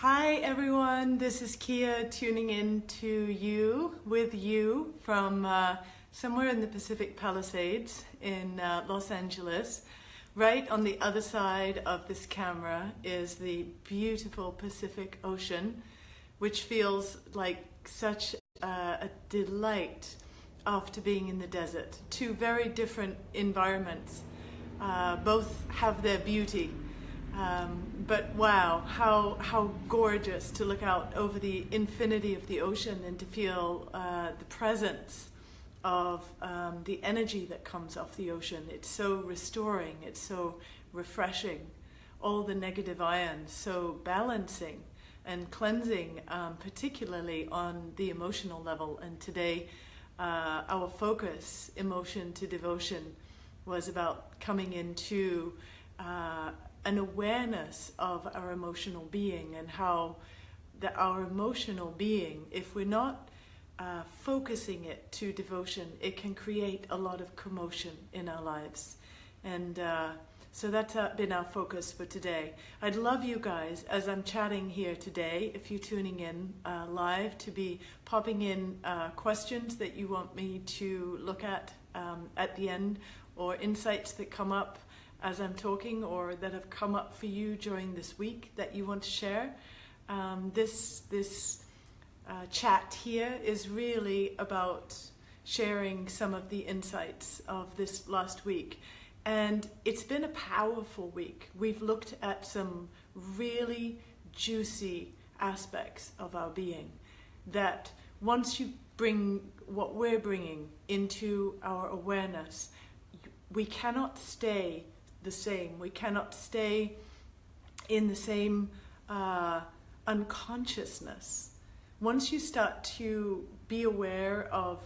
Hi everyone, this is Kia tuning in to you from somewhere in the Pacific Palisades in Los Angeles. Right on the other side of this camera is the beautiful Pacific Ocean, which feels like such a delight after being in the desert. Two very different environments, both have their beauty. But wow, how gorgeous to look out over the infinity of the ocean and to feel the presence of the energy that comes off the ocean. It's so restoring, it's so refreshing. All the negative ions, so balancing and cleansing, particularly on the emotional level. And today, our focus, emotion to devotion, was about coming into an awareness of our emotional being and how our emotional being, if we're not focusing it to devotion, it can create a lot of commotion in our lives. And so that's been our focus for today. I'd love you guys, as I'm chatting here today, if you're tuning in live, to be popping in questions that you want me to look at the end, or insights that come up as I'm talking, or that have come up for you during this week that you want to share. This chat here is really about sharing some of the insights of this last week. And it's been a powerful week. We've looked at some really juicy aspects of our being that once you bring what we're bringing into our awareness, we cannot stay the same. We cannot stay in the same unconsciousness. Once you start to be aware of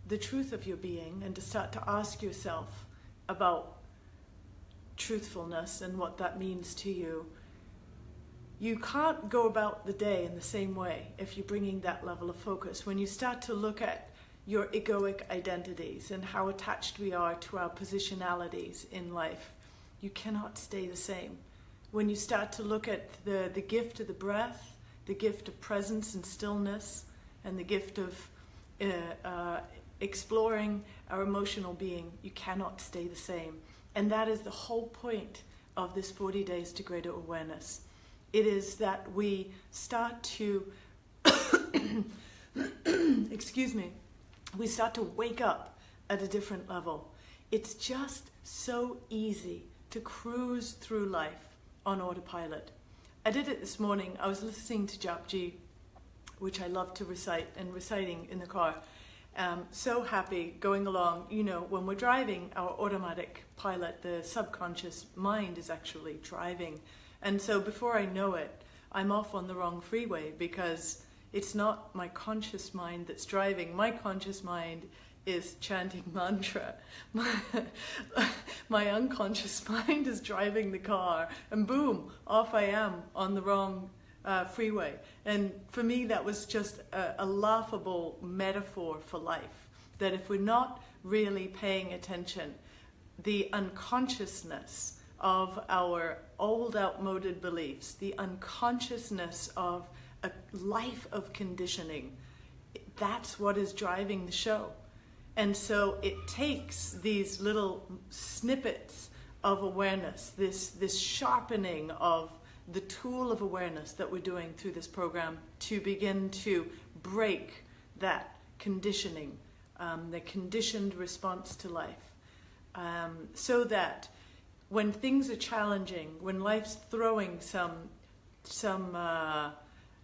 the truth of your being and to start to ask yourself about truthfulness and what that means to you, you can't go about the day in the same way if you're bringing that level of focus. When you start to look at your egoic identities and how attached we are to our positionalities in life, you cannot stay the same. When you start to look at the gift of the breath, the gift of presence and stillness, and the gift of exploring our emotional being, you cannot stay the same. And that is the whole point of this 40 Days to Greater Awareness. It is that we start to, excuse me, we start to wake up at a different level. It's just so easy to cruise through life on autopilot. I did it this morning. I was listening to Japji, which I love to recite, and reciting in the car. So happy going along. You know, when we're driving, our automatic pilot, the subconscious mind, is actually driving. And so before I know it, I'm off on the wrong freeway because it's not my conscious mind that's driving. My conscious mind is chanting mantra. My unconscious mind is driving the car, and boom, off I am on the wrong freeway. And for me, that was just a laughable metaphor for life, that if we're not really paying attention, the unconsciousness of our old outmoded beliefs, the unconsciousness of a life of conditioning, that's what is driving the show. And so it takes these little snippets of awareness, this sharpening of the tool of awareness that we're doing through this program, to begin to break that conditioning, the conditioned response to life, so that when things are challenging, when life's throwing some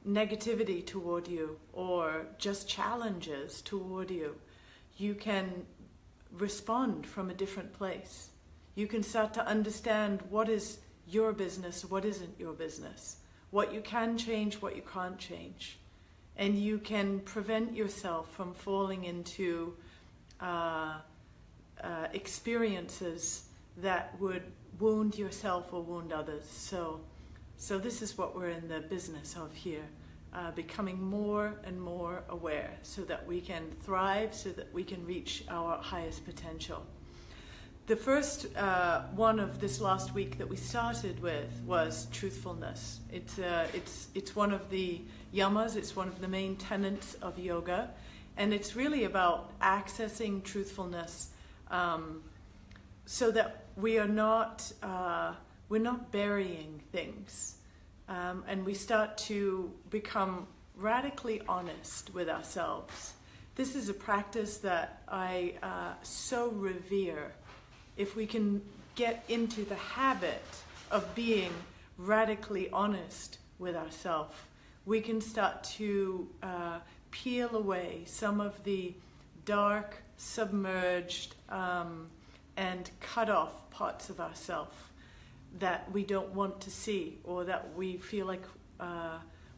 negativity toward you, or just challenges toward you, you can respond from a different place. You can start to understand what is your business, what isn't your business, what you can change, what you can't change. And you can prevent yourself from falling into experiences that would wound yourself or wound others. So this is what we're in the business of here. Becoming more and more aware so that we can thrive, so that we can reach our highest potential. the first one of this last week that we started with was truthfulness. It's one of the yamas, it's one of the main tenets of yoga, and it's really about accessing truthfulness so that we're not burying things, and we start to become radically honest with ourselves. This is a practice that I so revere. If we can get into the habit of being radically honest with ourselves, we can start to peel away some of the dark, submerged, and cut off parts of ourselves that we don't want to see, or that we feel like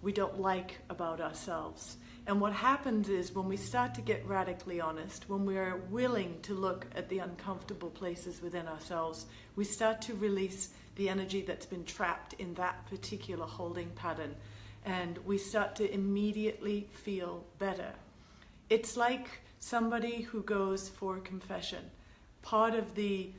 we don't like about ourselves. And what happens is, when we start to get radically honest, when we're willing to look at the uncomfortable places within ourselves, we start to release the energy that's been trapped in that particular holding pattern, and we start to immediately feel better. It's like somebody who goes for confession. Part of the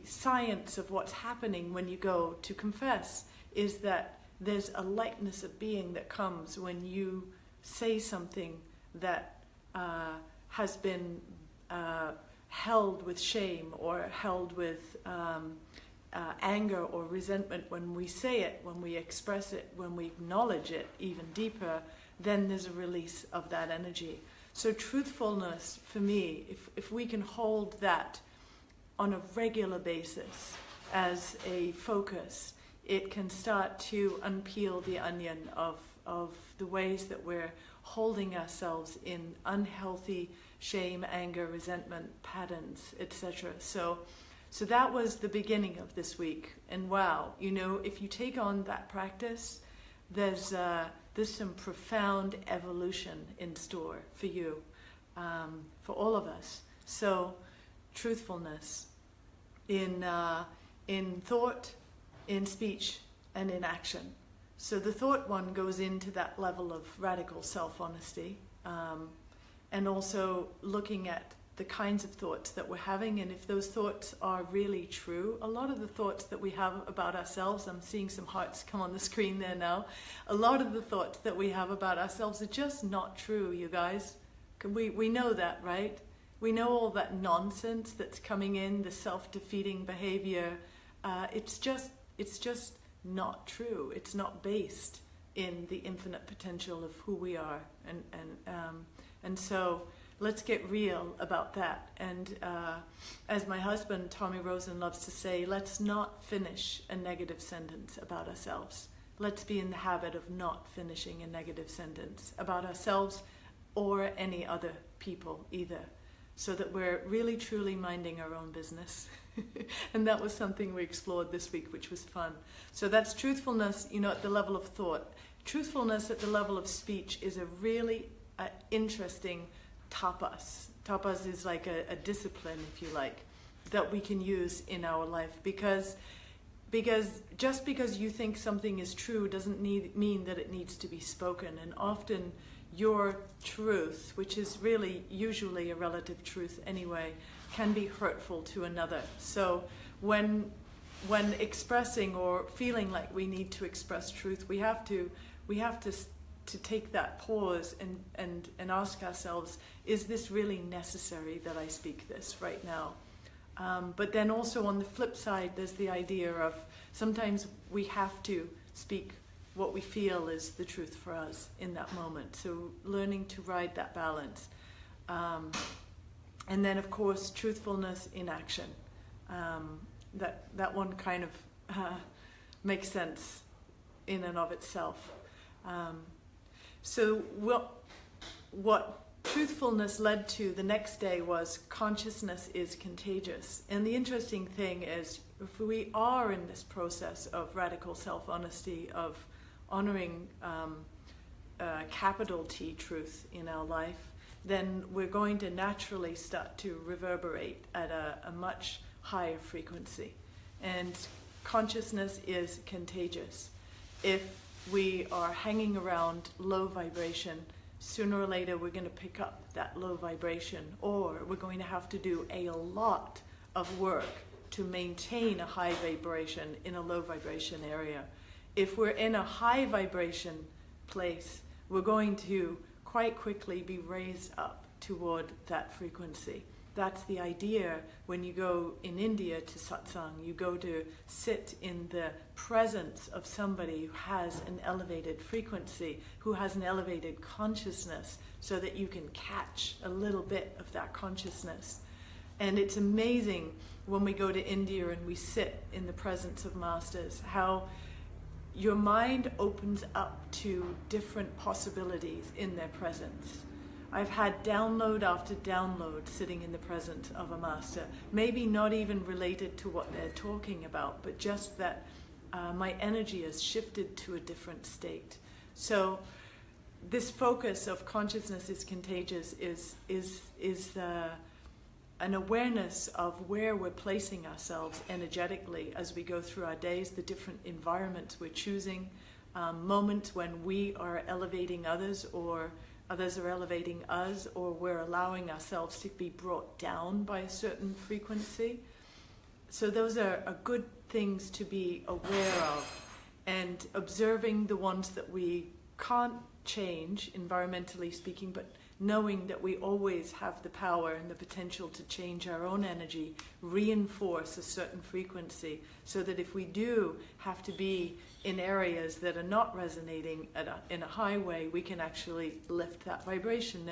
science of what's happening when you go to confess is that there's a lightness of being that comes when you say something that has been held with shame, or held with anger or resentment. When we say it, when we express it, when we acknowledge it even deeper, then there's a release of that energy. So truthfulness, for me, if we can hold that on a regular basis as a focus, it can start to unpeel the onion of the ways that we're holding ourselves in unhealthy shame, anger, resentment patterns, etc. So that was the beginning of this week. And wow, if you take on that practice, there's some profound evolution in store for you, for all of us. So truthfulness in thought, in speech, and in action. So the thought one goes into that level of radical self-honesty, and also looking at the kinds of thoughts that we're having, and if those thoughts are really true. A lot of the thoughts that we have about ourselves, I'm seeing some hearts come on the screen there now, a lot of the thoughts that we have about ourselves are just not true, you guys. We know that, right? We know all that nonsense that's coming in, the self-defeating behavior. It's just not true. It's not based in the infinite potential of who we are, and so let's get real about that. And as my husband Tommy Rosen loves to say, let's not finish a negative sentence about ourselves. Let's be in the habit of not finishing a negative sentence about ourselves or any other people either, so that we're really truly minding our own business. And that was something we explored this week, which was fun. So that's truthfulness, at the level of thought. Truthfulness at the level of speech is a really interesting tapas. Tapas is like a discipline, if you like, that we can use in our life, because just because you think something is true doesn't mean that it needs to be spoken. And often your truth, which is really usually a relative truth anyway, can be hurtful to another. So when expressing or feeling like we need to express truth, we have to take that pause and ask ourselves, is this really necessary that I speak this right now? But then also on the flip side, there's the idea of sometimes we have to speak what we feel is the truth for us in that moment. So learning to ride that balance. And then, of course, truthfulness in action. That one kind of makes sense in and of itself. So what truthfulness led to the next day was consciousness is contagious. And the interesting thing is, if we are in this process of radical self-honesty, of honoring capital T truth in our life, then we're going to naturally start to reverberate at a much higher frequency. And consciousness is contagious. If we are hanging around low vibration, sooner or later we're going to pick up that low vibration, or we're going to have to do a lot of work to maintain a high vibration in a low vibration area. If we're in a high vibration place, we're going to quite quickly be raised up toward that frequency. That's the idea when you go in India to satsang. You go to sit in the presence of somebody who has an elevated frequency, who has an elevated consciousness, so that you can catch a little bit of that consciousness. And it's amazing when we go to India and we sit in the presence of masters, how your mind opens up to different possibilities in their presence. I've had download after download sitting in the presence of a master, maybe not even related to what they're talking about, but just that my energy has shifted to a different state. So this focus of consciousness is contagious is an awareness of where we're placing ourselves energetically as we go through our days, the different environments we're choosing, moments when we are elevating others or others are elevating us, or we're allowing ourselves to be brought down by a certain frequency. So those are good things to be aware of, and observing the ones that we can't change, environmentally speaking, but knowing that we always have the power and the potential to change our own energy, reinforce a certain frequency, so that if we do have to be in areas that are not resonating in a high way, we can actually lift that vibration.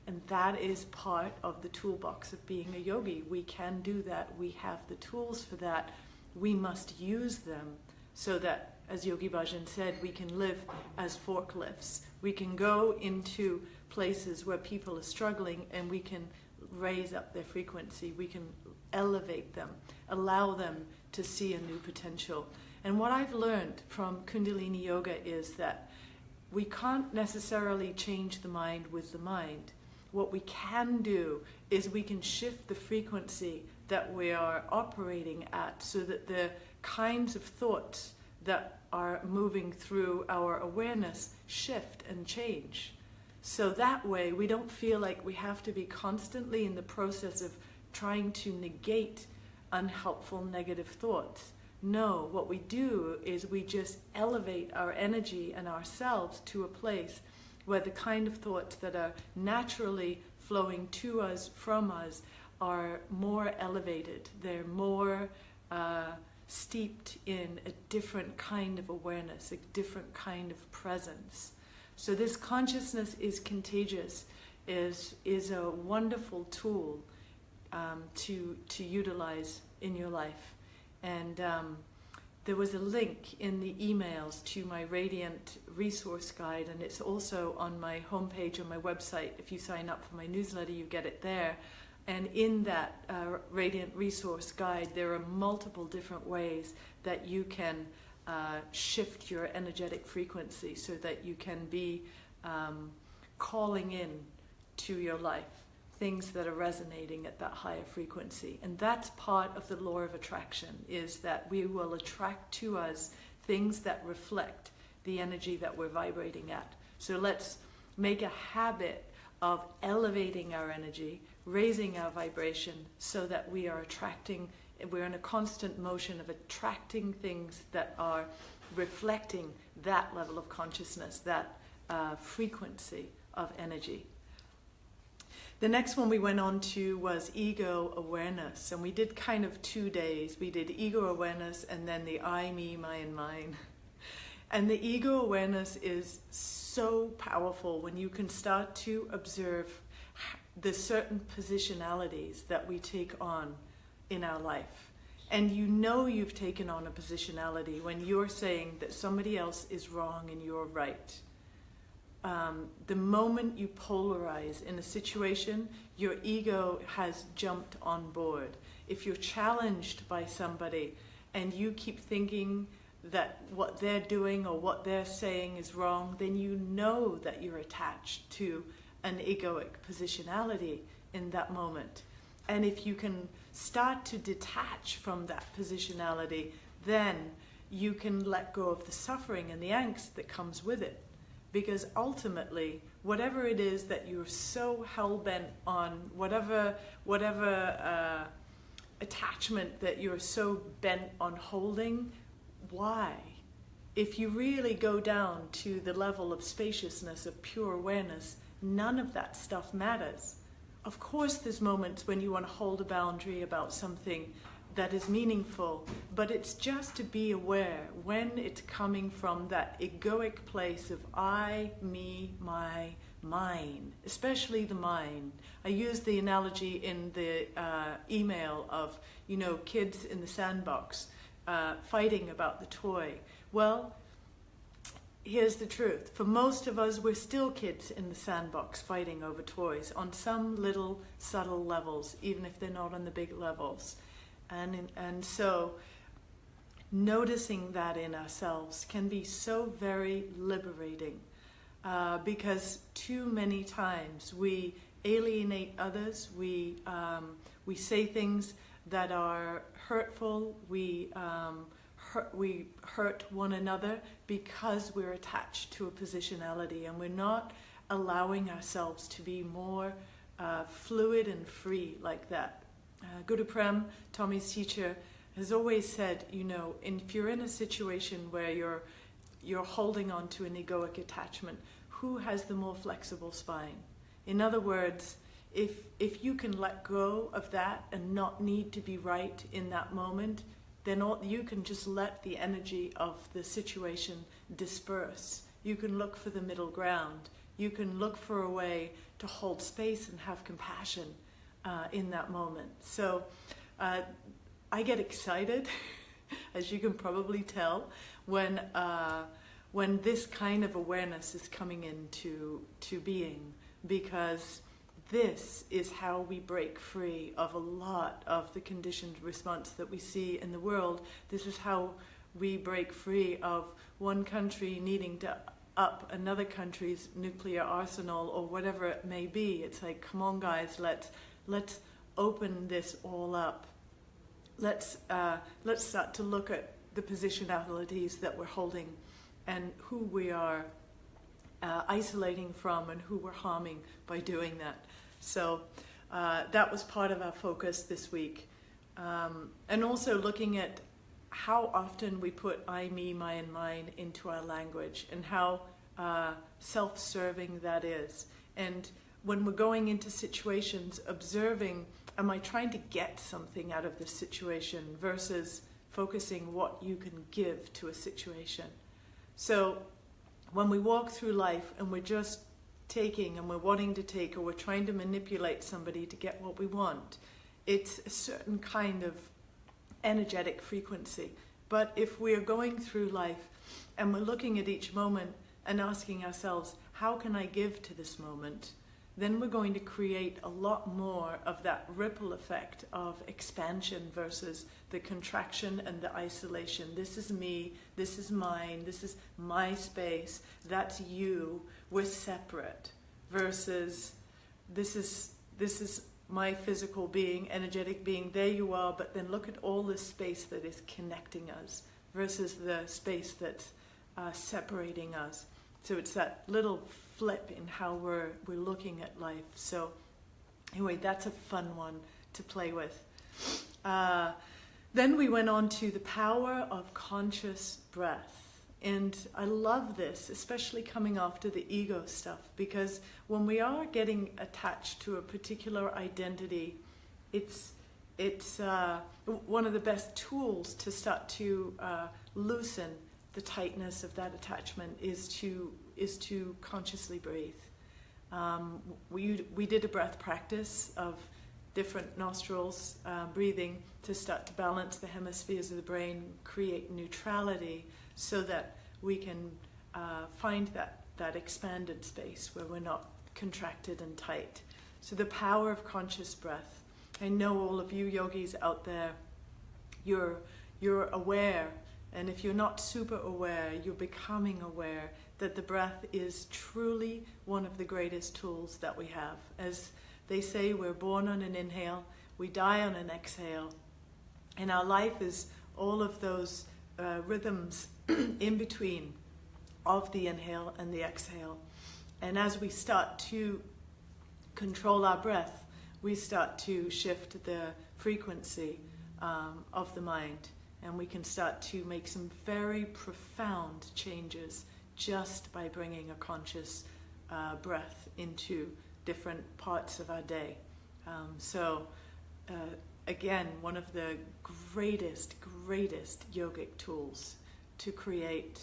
And that is part of the toolbox of being a yogi. We can do that. We have the tools for that. We must use them so that, as Yogi Bhajan said, we can live as forklifts. We can go into places where people are struggling and we can raise up their frequency. We can elevate them, allow them to see a new potential. And what I've learned from Kundalini Yoga is that we can't necessarily change the mind with the mind. What we can do is we can shift the frequency that we are operating at, so that the kinds of thoughts that are moving through our awareness shift and change. So that way we don't feel like we have to be constantly in the process of trying to negate unhelpful negative thoughts. No, what we do is we just elevate our energy and ourselves to a place where the kind of thoughts that are naturally flowing to us, from us, are more elevated. They're more steeped in a different kind of awareness, a different kind of presence. So this consciousness is contagious, is a wonderful tool to utilize in your life. And there was a link in the emails to my Radiant Resource Guide, and it's also on my homepage on my website. If you sign up for my newsletter, you get it there. And in that Radiant Resource Guide, there are multiple different ways that you can shift your energetic frequency so that you can be calling in to your life things that are resonating at that higher frequency. And that's part of the law of attraction, is that we will attract to us things that reflect the energy that we're vibrating at. So let's make a habit of elevating our energy, raising our vibration, so that we are attracting, we're in a constant motion of attracting things that are reflecting that level of consciousness, that frequency of energy. The next one we went on to was ego awareness, and we did kind of 2 days. We did ego awareness and then the I, me, my, and mine. And the ego awareness is so powerful when you can start to observe the certain positionalities that we take on in our life. And you know you've taken on a positionality when you're saying that somebody else is wrong and you're right. The moment you polarize in a situation, your ego has jumped on board. If you're challenged by somebody and you keep thinking that what they're doing or what they're saying is wrong, then you know that you're attached to an egoic positionality in that moment. And if you can start to detach from that positionality, then you can let go of the suffering and the angst that comes with it. Because ultimately, whatever it is that you're so hell-bent on, whatever attachment that you're so bent on holding, why? If you really go down to the level of spaciousness, of pure awareness, none of that stuff matters. Of course there's moments when you want to hold a boundary about something that is meaningful, but it's just to be aware when it's coming from that egoic place of I, me, my, mine, especially the mine. I use the analogy in the email of, kids in the sandbox fighting about the toy. Well, here's the truth. For most of us, we're still kids in the sandbox fighting over toys on some little subtle levels, even if they're not on the big levels. And so noticing that in ourselves can be so very liberating, because too many times we alienate others, we say things that are hurtful, we hurt one another because we're attached to a positionality, and we're not allowing ourselves to be more fluid and free like that. Guru Prem, Tommy's teacher, has always said, if you're in a situation where you're holding on to an egoic attachment, who has the more flexible spine? In other words, if you can let go of that and not need to be right in that moment, then you can just let the energy of the situation disperse. You can look for the middle ground. You can look for a way to hold space and have compassion in that moment. So I get excited, as you can probably tell, when this kind of awareness is coming into being, because this is how we break free of a lot of the conditioned response that we see in the world. This is how we break free of one country needing to up another country's nuclear arsenal or whatever it may be. It's like, come on guys, let's open this all up. Let's start to look at the positionalities that we're holding and who we are isolating from and who we're harming by doing that. So that was part of our focus this week. And also looking at how often we put I, me, my, and mine into our language, and how self-serving that is. And when we're going into situations, observing, am I trying to get something out of this situation versus focusing what you can give to a situation. So when we walk through life and we're just taking and we're wanting to take, or we're trying to manipulate somebody to get what we want, it's a certain kind of energetic frequency. But if we're going through life and we're looking at each moment and asking ourselves, how can I give to this moment? Then we're going to create a lot more of that ripple effect of expansion versus the contraction and the isolation. This is me, this is mine, this is my space, that's you, we're separate, versus this is my physical being, energetic being, there you are, but then look at all this space that is connecting us versus the space that's separating us. So it's that little flip in how we're looking at life. So anyway, that's a fun one to play with. Then we went on to the power of conscious breath. And I love this, especially coming after the ego stuff, because when we are getting attached to a particular identity, it's one of the best tools to start to loosen the tightness of that attachment is to consciously breathe. We did a breath practice of different nostrils breathing to start to balance the hemispheres of the brain, create neutrality, so that we can find that expanded space where we're not contracted and tight. So the power of conscious breath. I know all of you yogis out there, you're aware. And if you're not super aware, you're becoming aware that the breath is truly one of the greatest tools that we have. As they say, we're born on an inhale, we die on an exhale. And our life is all of those rhythms in between of the inhale and the exhale. And as we start to control our breath, we start to shift the frequency of the mind, and we can start to make some very profound changes just by bringing a conscious breath into different parts of our day. Again, one of the greatest yogic tools to create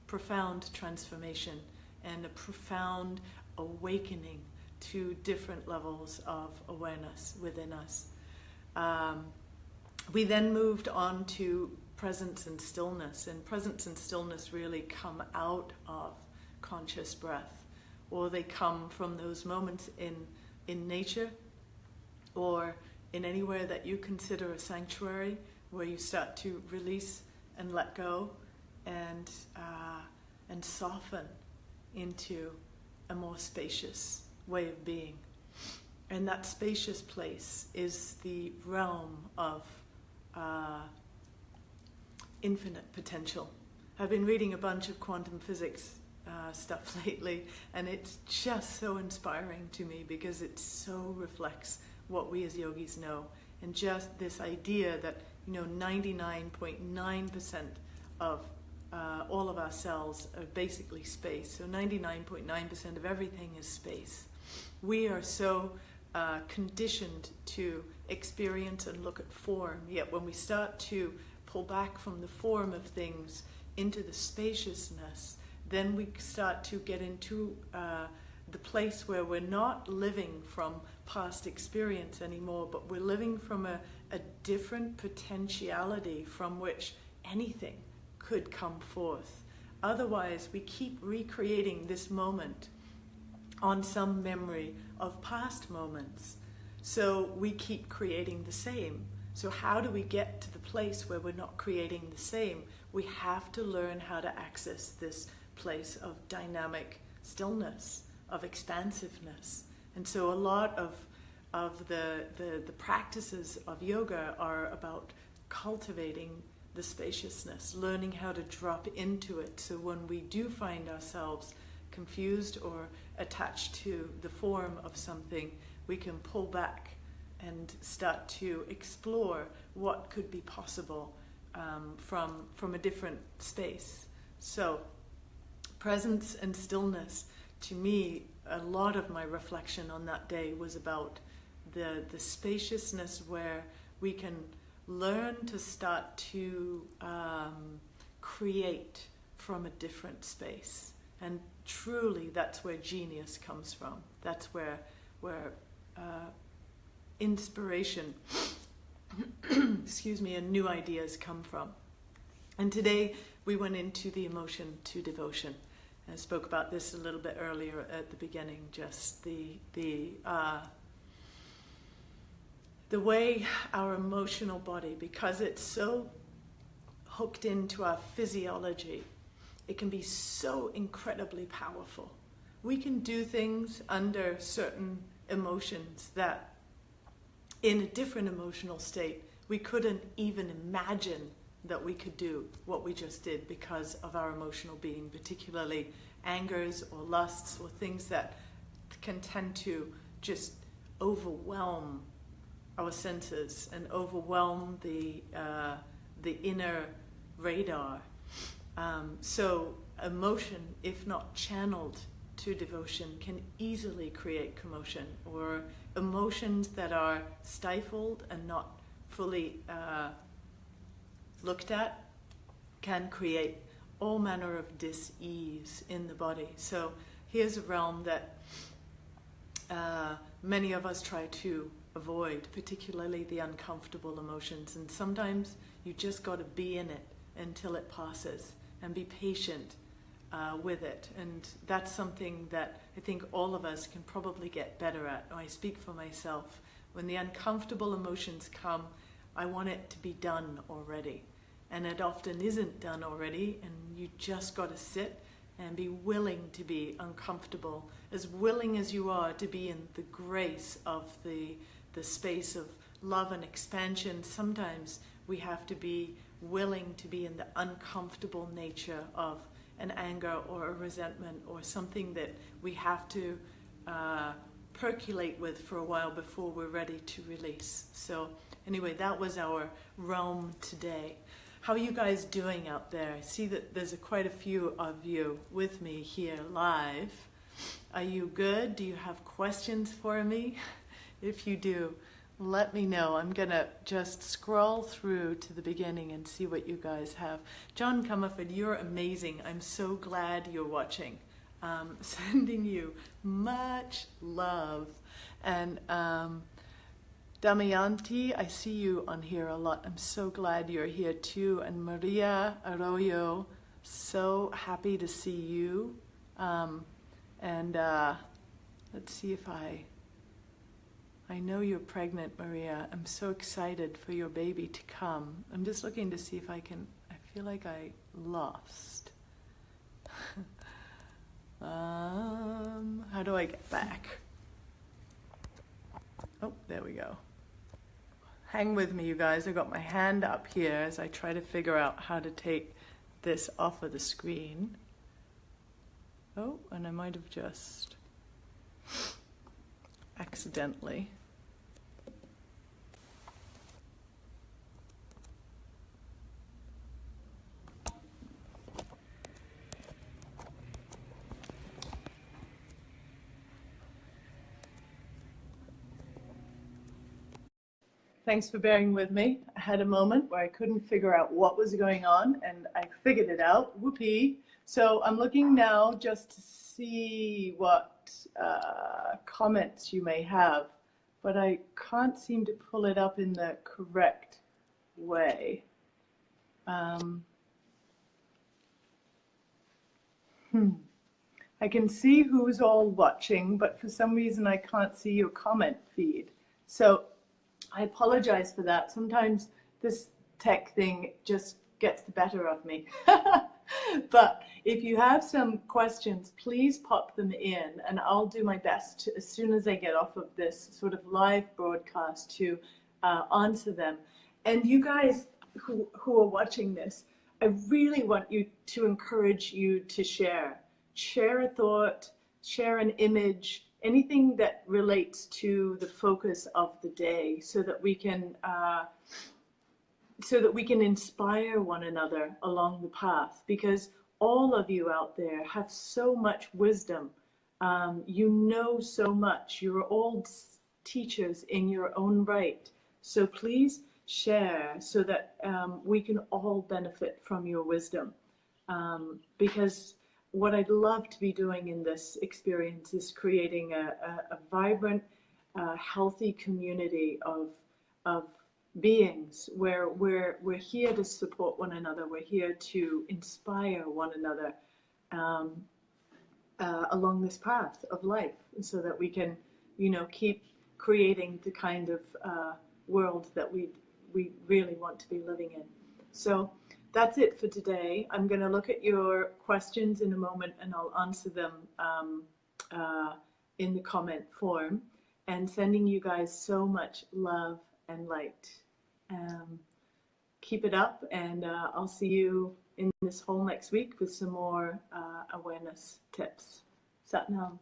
profound transformation and a profound awakening to different levels of awareness within us. We then moved on to presence and stillness, and presence and stillness really come out of conscious breath, or they come from those moments in nature or in anywhere that you consider a sanctuary, where you start to release and let go and soften into a more spacious way of being. And that spacious place is the realm of infinite potential. I've been reading a bunch of quantum physics stuff lately, and it's just so inspiring to me because it so reflects what we as yogis know, and just this idea that 99.9% of all of our cells are basically space. So 99.9% of everything is space. We are so conditioned to experience and look at form, yet when we start to pull back from the form of things into the spaciousness, then we start to get into the place where we're not living from past experience anymore, but we're living from a different potentiality from which anything could come forth. Otherwise, we keep recreating this moment on some memory of past moments. So we keep creating the same. So how do we get to the place where we're not creating the same? We have to learn how to access this place of dynamic stillness, of expansiveness. And so a lot of the practices of yoga are about cultivating the spaciousness, learning how to drop into it, so when we do find ourselves confused or attached to the form of something, we can pull back and start to explore what could be possible from a different space. So presence and stillness, to me, a lot of my reflection on that day was about the spaciousness where we can learn to start to create from a different space. And truly, that's where genius comes from. That's where inspiration, and new ideas come from. And today we went into the emotion to devotion. I spoke about this a little bit earlier at the beginning, just the way our emotional body, because it's so hooked into our physiology, it can be so incredibly powerful. We can do things under certain emotions that in a different emotional state we couldn't even imagine that we could do what we just did because of our emotional being, particularly angers or lusts or things that can tend to just overwhelm our senses and overwhelm the inner radar. So emotion, if not channeled to devotion, can easily create commotion, or emotions that are stifled and not fully looked at can create all manner of dis-ease in the body. So here's a realm that many of us try to avoid, particularly the uncomfortable emotions, and sometimes you just got to be in it until it passes and be patient with it. And that's something that I think all of us can probably get better at. I speak for myself. When the uncomfortable emotions come, I want it to be done already. And it often isn't done already, and you just got to sit and be willing to be uncomfortable, as willing as you are to be in the grace of the space of love and expansion. Sometimes we have to be willing to be in the uncomfortable nature of an anger or a resentment or something that we have to percolate with for a while before we're ready to release. So anyway, that was our realm today. How are you guys doing out there? I see that there's quite a few of you with me here live. Are you good? Do you have questions for me? If you do, let me know. I'm gonna just scroll through to the beginning and see what you guys have. John Comerford, you're amazing. I'm so glad you're watching. Sending you much love. And Damayanti, I see you on here a lot. I'm so glad you're here too. And Maria Arroyo, so happy to see you. Let's see if I know you're pregnant, Maria. I'm so excited for your baby to come. I'm just looking to see if I feel like I lost. How do I get back? Oh, there we go. Hang with me, you guys. I've got my hand up here as I try to figure out how to take this off of the screen. Oh, and I might have just accidentally. Thanks for bearing with me. I had a moment where I couldn't figure out what was going on, and I figured it out. Whoopee. So I'm looking now just to see what comments you may have, but I can't seem to pull it up in the correct way. I can see who's all watching, but for some reason I can't see your comment feed. So I apologize for that. Sometimes this tech thing just gets the better of me. But if you have some questions, please pop them in, and I'll do my best as soon as I get off of this sort of live broadcast to answer them. And you guys who are watching this, I really want you to encourage you to share a thought, share an image, anything that relates to the focus of the day, so that we can inspire one another along the path, because all of you out there have so much wisdom. You know so much. You're all teachers in your own right. So please share so that we can all benefit from your wisdom. Because what I'd love to be doing in this experience is creating a vibrant, healthy community of beings where we're here to support one another. We're here to inspire one another along this path of life, so that we can, keep creating the kind of world that we really want to be living in. So that's it for today. I'm going to look at your questions in a moment, and I'll answer them in the comment form. And sending you guys so much love and light. Keep it up, and I'll see you in this whole next week with some more awareness tips. Sat Nam.